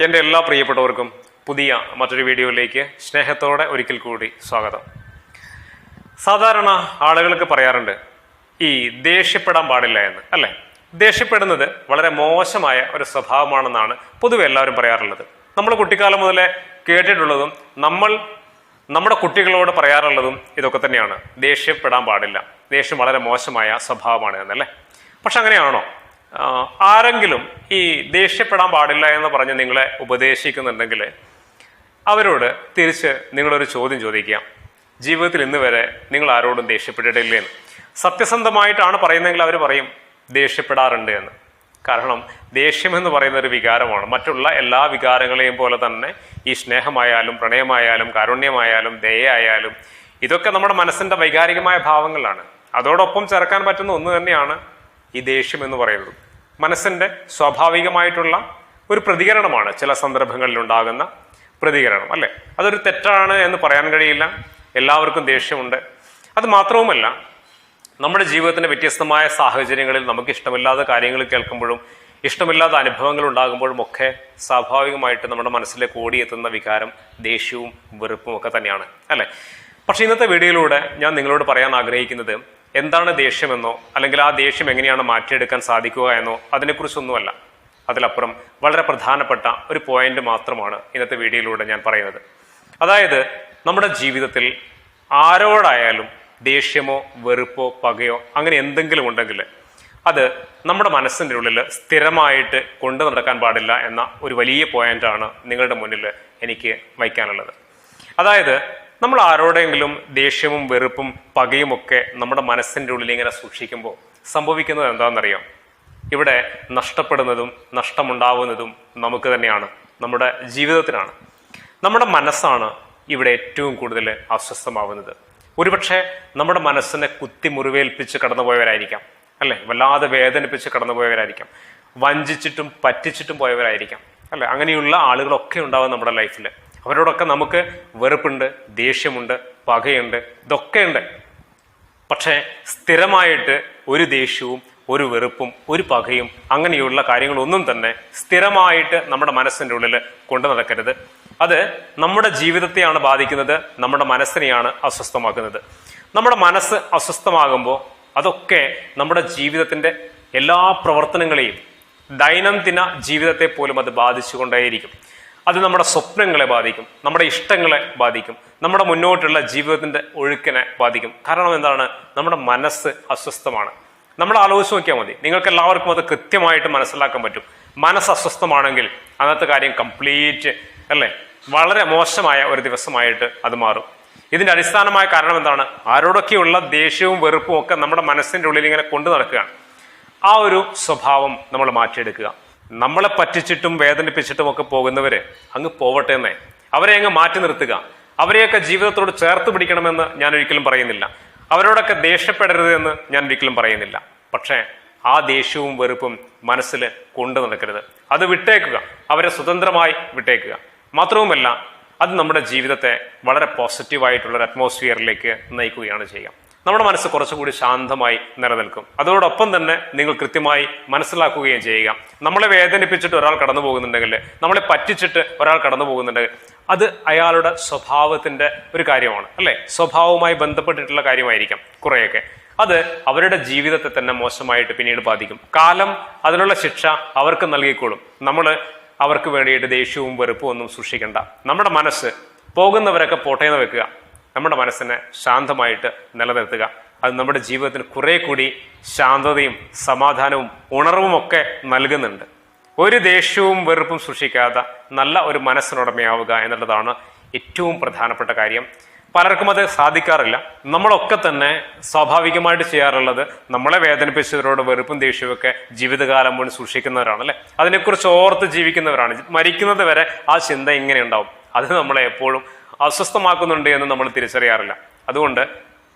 എൻ്റെ എല്ലാ പ്രിയപ്പെട്ടവർക്കും പുതിയ മറ്റൊരു വീഡിയോയിലേക്ക് സ്നേഹത്തോടെ ഒരിക്കൽ കൂടി സ്വാഗതം. സാധാരണ ആളുകൾക്ക് പറയാറുണ്ട് ഈ ദേഷ്യപ്പെടാൻ പാടില്ല എന്ന്, അല്ലേ? ദേഷ്യപ്പെടുന്നത് വളരെ മോശമായ ഒരു സ്വഭാവമാണെന്നാണ് പൊതുവെ എല്ലാവരും പറയാറുള്ളത്. നമ്മൾ കുട്ടിക്കാലം മുതലേ കേട്ടിട്ടുള്ളതും നമ്മുടെ കുട്ടികളോട് പറയാറുള്ളതും ഇതൊക്കെ തന്നെയാണ്. ദേഷ്യപ്പെടാൻ പാടില്ല, ദേഷ്യം വളരെ മോശമായ സ്വഭാവമാണ് എന്നല്ലേ? പക്ഷെ അങ്ങനെയാണോ? ആരെങ്കിലും ഈ ദേഷ്യപ്പെടാൻ പാടില്ല എന്ന് പറഞ്ഞ് നിങ്ങളെ ഉപദേശിക്കുന്നുണ്ടെങ്കിൽ അവരോട് തിരിച്ച് നിങ്ങളൊരു ചോദ്യം ചോദിക്കുക. ജീവിതത്തിൽ ഇന്ന് വരെ നിങ്ങൾ ആരോടും ദേഷ്യപ്പെട്ടിട്ടില്ലേ എന്ന്. സത്യസന്ധമായിട്ടാണ് പറയുന്നതെങ്കിൽ അവർ പറയും ദേഷ്യപ്പെടാറുണ്ട് എന്ന്. കാരണം ദേഷ്യം എന്ന് പറയുന്ന ഒരു വികാരമാണ്. മറ്റുള്ള എല്ലാ വികാരങ്ങളെയും പോലെ തന്നെ ഈ സ്നേഹമായാലും പ്രണയമായാലും കാരുണ്യമായാലും ദയയായാലും ഇതൊക്കെ നമ്മുടെ മനസ്സിന്റെ വൈകാരികമായ ഭാവങ്ങളാണ്. അതോടൊപ്പം ചേർക്കാൻ പറ്റുന്ന ഒന്ന് തന്നെയാണ് ഈ ദേഷ്യം എന്ന് പറയുന്നത്. മനസ്സിന്റെ സ്വാഭാവികമായിട്ടുള്ള ഒരു പ്രതികരണമാണ്, ചില സന്ദർഭങ്ങളിൽ ഉണ്ടാകുന്ന പ്രതികരണം, അല്ലെ? അതൊരു തെറ്റാണ് എന്ന് പറയാൻ കഴിയില്ല. എല്ലാവർക്കും ദേഷ്യമുണ്ട്. അത് മാത്രവുമല്ല, നമ്മുടെ ജീവിതത്തിന്റെ വ്യത്യസ്തമായ സാഹചര്യങ്ങളിൽ നമുക്ക് ഇഷ്ടമില്ലാത്ത കാര്യങ്ങൾ കേൾക്കുമ്പോഴും ഇഷ്ടമില്ലാത്ത അനുഭവങ്ങൾ ഉണ്ടാകുമ്പോഴും ഒക്കെ സ്വാഭാവികമായിട്ട് നമ്മുടെ മനസ്സിലേക്ക് ഓടിയെത്തുന്ന വികാരം ദേഷ്യവും വെറുപ്പും ഒക്കെ തന്നെയാണ്, അല്ലെ? പക്ഷെ ഇന്നത്തെ വീഡിയോയിലൂടെ ഞാൻ നിങ്ങളോട് പറയാൻ ആഗ്രഹിക്കുന്നത് എന്താണ് ദേഷ്യമെന്നോ അല്ലെങ്കിൽ ആ ദേഷ്യം എങ്ങനെയാണ് മാറ്റിയെടുക്കാൻ സാധിക്കുക എന്നോ അതിനെക്കുറിച്ചൊന്നുമല്ല. അതിലപ്പുറം വളരെ പ്രധാനപ്പെട്ട ഒരു പോയിന്റ് മാത്രമാണ് ഇന്നത്തെ വീഡിയോയിലൂടെ ഞാൻ പറയുന്നത്. അതായത് നമ്മുടെ ജീവിതത്തിൽ ആരോടായാലും ദേഷ്യമോ വെറുപ്പോ പകയോ അങ്ങനെ എന്തെങ്കിലും ഉണ്ടെങ്കിൽ അത് നമ്മുടെ മനസ്സിൻ്റെ ഉള്ളിൽ സ്ഥിരമായിട്ട് കൊണ്ടു നടക്കാൻ പാടില്ല എന്ന ഒരു വലിയ പോയിന്റാണ് നിങ്ങളുടെ മുന്നിൽ എനിക്ക് വയ്ക്കാനുള്ളത്. അതായത് നമ്മൾ ആരോടെങ്കിലും ദേഷ്യവും വെറുപ്പും പകയും ഒക്കെ നമ്മുടെ മനസ്സിൻ്റെ ഉള്ളിൽ ഇങ്ങനെ സൂക്ഷിക്കുമ്പോൾ സംഭവിക്കുന്നത് എന്താണെന്നറിയാം? ഇവിടെ നഷ്ടപ്പെടുന്നതും നഷ്ടമുണ്ടാവുന്നതും നമുക്ക് തന്നെയാണ്, നമ്മുടെ ജീവിതത്തിനാണ്. നമ്മുടെ മനസ്സാണ് ഇവിടെ ഏറ്റവും കൂടുതൽ അസ്വസ്ഥമാവുന്നത്. ഒരുപക്ഷെ നമ്മുടെ മനസ്സിനെ കുത്തി മുറിവേൽപ്പിച്ച് കടന്നുപോയവരായിരിക്കാം, അല്ലെ? വല്ലാതെ വേദനിപ്പിച്ച് കടന്നുപോയവരായിരിക്കാം, വഞ്ചിച്ചിട്ടും പറ്റിച്ചിട്ടും പോയവരായിരിക്കാം, അല്ലെ? അങ്ങനെയുള്ള ആളുകളൊക്കെ ഉണ്ടാവും നമ്മുടെ ലൈഫിൽ. അവരോടൊക്കെ നമുക്ക് വെറുപ്പുണ്ട്, ദേഷ്യമുണ്ട്, പകയുണ്ട്, ഇതൊക്കെ ഉണ്ട്. പക്ഷേ സ്ഥിരമായിട്ട് ഒരു ദേഷ്യവും ഒരു വെറുപ്പും ഒരു പകയും അങ്ങനെയുള്ള കാര്യങ്ങളൊന്നും തന്നെ സ്ഥിരമായിട്ട് നമ്മുടെ മനസ്സിൻ്റെ ഉള്ളിൽ കൊണ്ടു നടക്കരുത്. അത് നമ്മുടെ ജീവിതത്തെയാണ് ബാധിക്കുന്നത്, നമ്മുടെ മനസ്സിനെയാണ് അസ്വസ്ഥമാക്കുന്നത്. നമ്മുടെ മനസ്സ് അസ്വസ്ഥമാകുമ്പോൾ അതൊക്കെ നമ്മുടെ ജീവിതത്തിന്റെ എല്ലാ പ്രവർത്തനങ്ങളെയും, ദൈനംദിന ജീവിതത്തെ പോലും അത് ബാധിച്ചുകൊണ്ടേയിരിക്കും. അത് നമ്മുടെ സ്വപ്നങ്ങളെ ബാധിക്കും, നമ്മുടെ ഇഷ്ടങ്ങളെ ബാധിക്കും, നമ്മുടെ മുന്നോട്ടുള്ള ജീവിതത്തിന്റെ ഒഴുക്കിനെ ബാധിക്കും. കാരണം എന്താണ്? നമ്മുടെ മനസ്സ് അസ്വസ്ഥമാണ്. നമ്മൾ ആലോചിച്ച് നോക്കിയാൽ മതി, നിങ്ങൾക്ക് എല്ലാവർക്കും അത് കൃത്യമായിട്ട് മനസ്സിലാക്കാൻ പറ്റും. മനസ്സ് അസ്വസ്ഥമാണെങ്കിൽ അന്നത്തെ കാര്യം കംപ്ലീറ്റ്, അല്ലേ, വളരെ മോശമായ ഒരു ദിവസമായിട്ട് അത് മാറും. ഇതിന്റെ അടിസ്ഥാനമായ കാരണം എന്താണ്? ആരോടൊക്കെയുള്ള ദേഷ്യവും വെറുപ്പും ഒക്കെ നമ്മുടെ മനസ്സിന്റെ ഉള്ളിൽ ഇങ്ങനെ കൊണ്ടു നടക്കുകയാണ്. ആ ഒരു സ്വഭാവം നമ്മൾ മാറ്റിയെടുക്കുക. നമ്മളെ പറ്റിച്ചിട്ടും വേദനിപ്പിച്ചിട്ടും ഒക്കെ പോകുന്നവര് അങ്ങ് പോവട്ടെ എന്നേ, അവരെ അങ്ങ് മാറ്റി നിർത്തുക. അവരെയൊക്കെ ജീവിതത്തോട് ചേർത്ത് പിടിക്കണമെന്ന് ഞാൻ ഒരിക്കലും പറയുന്നില്ല. അവരോടൊക്കെ ദേഷ്യപ്പെടരുത് എന്ന് ഞാൻ ഒരിക്കലും പറയുന്നില്ല. പക്ഷേ ആ ദേഷ്യവും വെറുപ്പും മനസ്സിൽ കൊണ്ടു നടക്കരുത്. അത് വിട്ടേക്കുക, അവരെ സ്വതന്ത്രമായി വിട്ടേക്കുക. മാത്രവുമല്ല, അത് നമ്മുടെ ജീവിതത്തെ വളരെ പോസിറ്റീവായിട്ടുള്ള ഒരു അറ്റ്മോസ്ഫിയറിലേക്ക് നയിക്കുകയാണ് ചെയ്യുക. നമ്മുടെ മനസ്സ് കുറച്ചുകൂടി ശാന്തമായി നിലനിൽക്കും. അതോടൊപ്പം തന്നെ നിങ്ങൾ കൃത്യമായി മനസ്സിലാക്കുകയും ചെയ്യുക, നമ്മളെ വേദനിപ്പിച്ചിട്ട് ഒരാൾ കടന്നു പോകുന്നുണ്ടെങ്കിൽ, നമ്മളെ പറ്റിച്ചിട്ട് ഒരാൾ കടന്നു പോകുന്നുണ്ടെങ്കിൽ അത് അയാളുടെ സ്വഭാവത്തിന്റെ ഒരു കാര്യമാണ്, അല്ലെ? സ്വഭാവവുമായി ബന്ധപ്പെട്ടിട്ടുള്ള കാര്യമായിരിക്കാം കുറെയൊക്കെ. അത് അവരുടെ ജീവിതത്തെ തന്നെ മോശമായിട്ട് പിന്നീട് ബാധിക്കും. കാലം അതിനുള്ള ശിക്ഷ അവർക്ക് നൽകിക്കോളും. നമ്മൾ അവർക്ക് വേണ്ടിയിട്ട് ദേഷ്യവും വെറുപ്പും ഒന്നും സൂക്ഷിക്കേണ്ട. നമ്മുടെ മനസ്സ് പോകുന്നവരൊക്കെ പോട്ടേന്ന് വെക്കുക. നമ്മുടെ മനസ്സിനെ ശാന്തമായിട്ട് നിലനിർത്തുക. അത് നമ്മുടെ ജീവിതത്തിന് കുറെ കൂടി ശാന്തതയും സമാധാനവും ഉണർവും ഒക്കെ നൽകുന്നുണ്ട്. ഒരു ദേഷ്യവും വെറുപ്പും സൂക്ഷിക്കാതെ നല്ല ഒരു മനസ്സിനുടമയാവുക എന്നുള്ളതാണ് ഏറ്റവും പ്രധാനപ്പെട്ട കാര്യം. പലർക്കും അത് സാധിക്കാറില്ല. നമ്മളൊക്കെ തന്നെ സ്വാഭാവികമായിട്ട് ചെയ്യാറുള്ളത് നമ്മളെ വേദനിപ്പിച്ചവരോട് വെറുപ്പും ദേഷ്യവും ഒക്കെ ജീവിതകാലം മുഴുവൻ സൂക്ഷിക്കുന്നവരാണ്, അല്ലെ? അതിനെക്കുറിച്ച് ഓർത്ത് ജീവിക്കുന്നവരാണ്. മരിക്കുന്നത് വരെ ആ ചിന്ത ഇങ്ങനെ ഉണ്ടാവും. അത് നമ്മളെ എപ്പോഴും അസ്വസ്ഥമാക്കുന്നുണ്ട് എന്ന് നമ്മൾ തിരിച്ചറിയാറില്ല. അതുകൊണ്ട്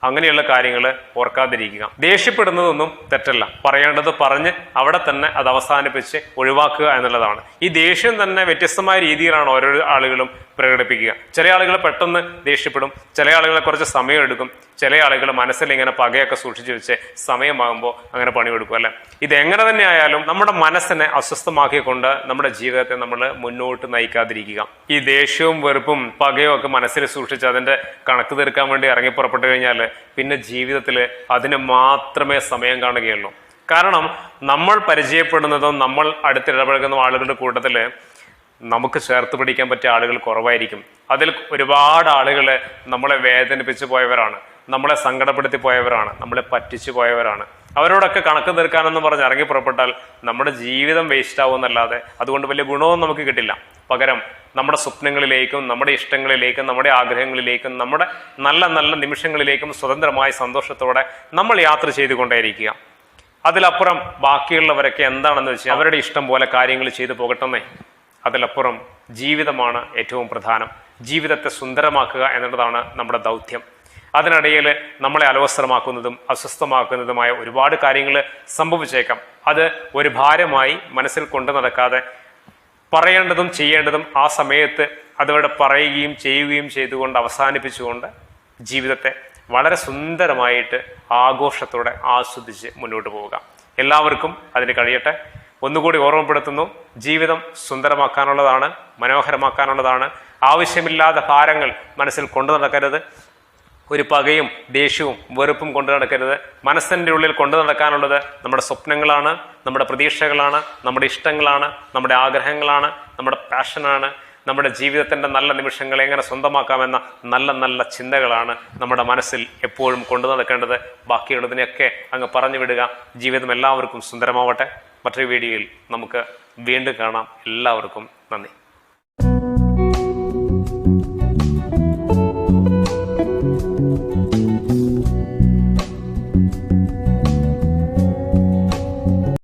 അങ്ങനെയുള്ള കാര്യങ്ങൾ ഓർക്കാതിരിക്കുക. ദേഷ്യപ്പെടുന്നതൊന്നും തെറ്റല്ല, പറയേണ്ടത് പറഞ്ഞ് അവിടെ തന്നെ അത് അവസാനിപ്പിച്ച് ഒഴിവാക്കുക എന്നുള്ളതാണ്. ഈ ദേഷ്യം തന്നെ വ്യത്യസ്തമായ രീതിയിലാണ് ഓരോ ആളുകളും പ്രകടിപ്പിക്കുക. ചില ആളുകൾ പെട്ടെന്ന് ദേഷ്യപ്പെടും, ചില ആളുകളെ കുറച്ച് സമയം എടുക്കും, ചില ആളുകൾ മനസ്സിൽ ഇങ്ങനെ പകയൊക്കെ സൂക്ഷിച്ചു വെച്ച് സമയമാകുമ്പോൾ അങ്ങനെ പണിയെടുക്കും അല്ലെ. ഇതെങ്ങനെ തന്നെ ആയാലും നമ്മുടെ മനസ്സിനെ അസ്വസ്ഥമാക്കിക്കൊണ്ട് നമ്മുടെ ജീവിതത്തെ നമ്മൾ മുന്നോട്ട് നയിക്കാതിരിക്കുക. ഈ ദേഷ്യവും വെറുപ്പും പകയും ഒക്കെ മനസ്സിൽ സൂക്ഷിച്ച് അതിന്റെ കണക്ക് തീർക്കാൻ വേണ്ടി ഇറങ്ങി പുറപ്പെട്ടു കഴിഞ്ഞാൽ പിന്നെ ജീവിതത്തിൽ അതിന് മാത്രമേ സമയം കാണുകയുള്ളൂ. കാരണം നമ്മൾ പരിചയപ്പെടുന്നതും നമ്മൾ അടുത്തിടപഴകുന്ന ആളുകളുടെ കൂട്ടത്തിൽ നമുക്ക് ചേർത്ത് പിടിക്കാൻ പറ്റിയ ആളുകൾ കുറവായിരിക്കും. അതിൽ ഒരുപാട് ആളുകൾ നമ്മളെ വേദനിപ്പിച്ചു പോയവരാണ്, നമ്മളെ സങ്കടപ്പെടുത്തി പോയവരാണ്, നമ്മളെ പറ്റിച്ചു പോയവരാണ്. അവരോടൊക്കെ കണക്ക് തീർക്കാനെന്ന് പറഞ്ഞ് ഇറങ്ങി പുറപ്പെട്ടാൽ നമ്മുടെ ജീവിതം വേസ്റ്റ് ആവുമെന്നല്ലാതെ അതുകൊണ്ട് വലിയ ഗുണവും നമുക്ക് കിട്ടില്ല. പകരം നമ്മുടെ സ്വപ്നങ്ങളിലേക്കും നമ്മുടെ ഇഷ്ടങ്ങളിലേക്കും നമ്മുടെ ആഗ്രഹങ്ങളിലേക്കും നമ്മുടെ നല്ല നല്ല നിമിഷങ്ങളിലേക്കും സ്വതന്ത്രമായി സന്തോഷത്തോടെ നമ്മൾ യാത്ര ചെയ്തുകൊണ്ടേയിരിക്കുക. അതിലപ്പുറം ബാക്കിയുള്ളവരൊക്കെ എന്താണെന്ന് വെച്ചാൽ അവരുടെ ഇഷ്ടം പോലെ കാര്യങ്ങൾ ചെയ്തു പോകട്ടെന്നേ. അതിലപ്പുറം ജീവിതമാണ് ഏറ്റവും പ്രധാനം. ജീവിതത്തെ സുന്ദരമാക്കുക എന്നുള്ളതാണ് നമ്മുടെ ദൗത്യം. അതിനിടയിൽ നമ്മളെ അലോസരമാക്കുന്നതും അസ്വസ്ഥമാക്കുന്നതുമായ ഒരുപാട് കാര്യങ്ങൾ സംഭവിച്ചേക്കാം. അത് ഒരു ഭാരമായി മനസ്സിൽ കൊണ്ടു നടക്കാതെ പറയേണ്ടതും ചെയ്യേണ്ടതും ആ സമയത്ത് അതവിടെ പറയുകയും ചെയ്യുകയും ചെയ്തുകൊണ്ട് അവസാനിപ്പിച്ചുകൊണ്ട് ജീവിതത്തെ വളരെ സുന്ദരമായിട്ട് ആഘോഷത്തോടെ ആസ്വദിച്ച് മുന്നോട്ട് പോവുക. എല്ലാവർക്കും അതിന് കഴിയട്ടെ. ഒന്നുകൂടി ഓർമ്മപ്പെടുത്തുന്നു, ജീവിതം സുന്ദരമാക്കാനുള്ളതാണ്, മനോഹരമാക്കാനുള്ളതാണ്. ആവശ്യമില്ലാത്ത ഭാരങ്ങൾ മനസ്സിൽ കൊണ്ടു നടക്കരുത്. ഒരു പകയും ദേഷ്യവും വെറുപ്പും കൊണ്ടു നടക്കരുത്. മനസ്സിൻ്റെ ഉള്ളിൽ കൊണ്ടു നടക്കാനുള്ളത് നമ്മുടെ സ്വപ്നങ്ങളാണ്, നമ്മുടെ പ്രതീക്ഷകളാണ്, നമ്മുടെ ഇഷ്ടങ്ങളാണ്, നമ്മുടെ ആഗ്രഹങ്ങളാണ്, നമ്മുടെ പാഷനാണ്. നമ്മുടെ ജീവിതത്തിൻ്റെ നല്ല നിമിഷങ്ങളെ എങ്ങനെ സ്വന്തമാക്കാമെന്ന നല്ല നല്ല ചിന്തകളാണ് നമ്മുടെ മനസ്സിൽ എപ്പോഴും കൊണ്ടു നടക്കേണ്ടത്. ബാക്കിയുള്ളതിനെയൊക്കെ അങ്ങ് പറഞ്ഞു വിടുക. ജീവിതം എല്ലാവർക്കും സുന്ദരമാവട്ടെ. മറ്റൊരു വീഡിയോയിൽ നമുക്ക് വീണ്ടും കാണാം. എല്ലാവർക്കും നന്ദി.